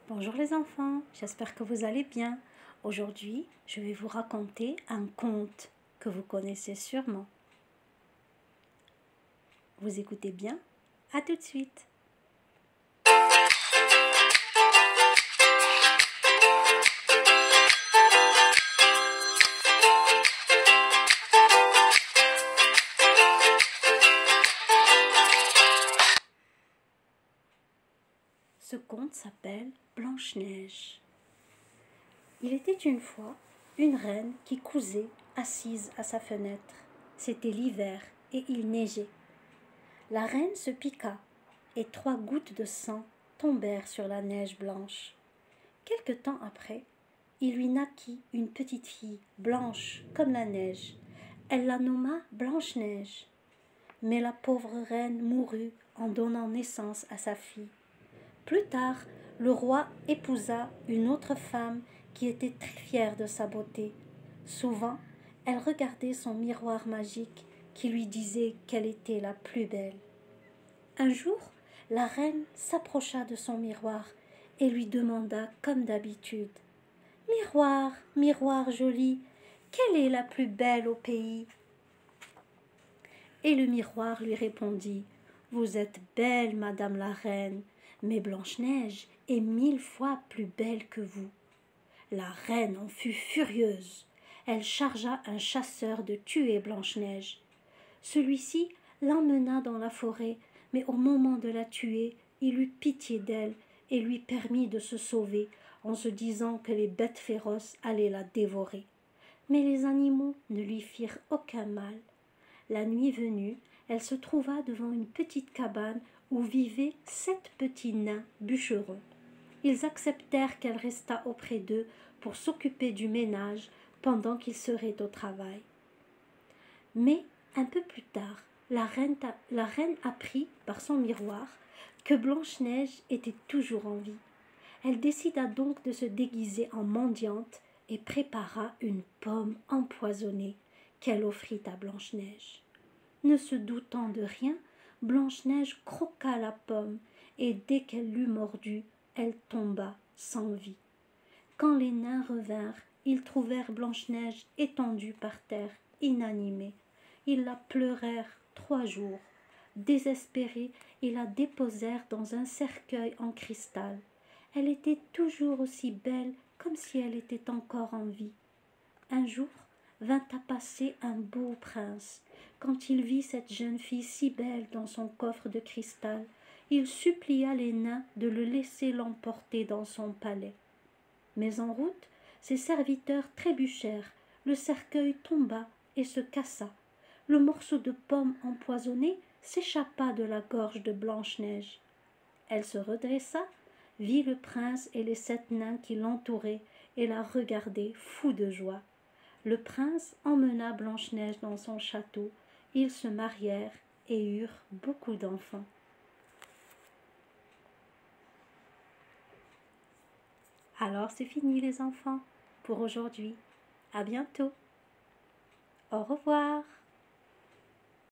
Bonjour les enfants, j'espère que vous allez bien. Aujourd'hui, je vais vous raconter un conte que vous connaissez sûrement. Vous écoutez bien? À tout de suite. Ce conte s'appelle Blanche-Neige. Il était une fois une reine qui cousait assise à sa fenêtre. C'était l'hiver et il neigeait. La reine se piqua et 3 gouttes de sang tombèrent sur la neige blanche. Quelque temps après, il lui naquit une petite fille blanche comme la neige. Elle la nomma Blanche-Neige. Mais la pauvre reine mourut en donnant naissance à sa fille. Plus tard, le roi épousa une autre femme qui était très fière de sa beauté. Souvent, elle regardait son miroir magique qui lui disait qu'elle était la plus belle. Un jour, la reine s'approcha de son miroir et lui demanda comme d'habitude: « Miroir, miroir joli, quelle est la plus belle au pays ?» Et le miroir lui répondit: « Vous êtes belle, madame la reine, mais Blanche-Neige est 1000 fois plus belle que vous. » La reine en fut furieuse. Elle chargea un chasseur de tuer Blanche-Neige. Celui-ci l'emmena dans la forêt, mais au moment de la tuer, il eut pitié d'elle et lui permit de se sauver en se disant que les bêtes féroces allaient la dévorer. Mais les animaux ne lui firent aucun mal. La nuit venue, elle se trouva devant une petite cabane où vivaient 7 petits nains bûcherons. Ils acceptèrent qu'elle restât auprès d'eux pour s'occuper du ménage pendant qu'ils seraient au travail. Mais un peu plus tard, la reine apprit par son miroir que Blanche-Neige était toujours en vie. Elle décida donc de se déguiser en mendiante et prépara une pomme empoisonnée qu'elle offrit à Blanche-Neige. Ne se doutant de rien, Blanche-Neige croqua la pomme et dès qu'elle l'eut mordue, elle tomba sans vie. Quand les nains revinrent, ils trouvèrent Blanche-Neige étendue par terre, inanimée. Ils la pleurèrent 3 jours. Désespérés, ils la déposèrent dans un cercueil en cristal. Elle était toujours aussi belle comme si elle était encore en vie. Un jour vint à passer un beau prince. Quand il vit cette jeune fille si belle dans son coffre de cristal, il supplia les nains de le laisser l'emporter dans son palais. Mais en route, ses serviteurs trébuchèrent, le cercueil tomba et se cassa. Le morceau de pomme empoisonné s'échappa de la gorge de Blanche-Neige. Elle se redressa, vit le prince et les 7 nains qui l'entouraient et la regardaient fous de joie. Le prince emmena Blanche-Neige dans son château. Ils se marièrent et eurent beaucoup d'enfants. Alors c'est fini les enfants pour aujourd'hui. À bientôt. Au revoir.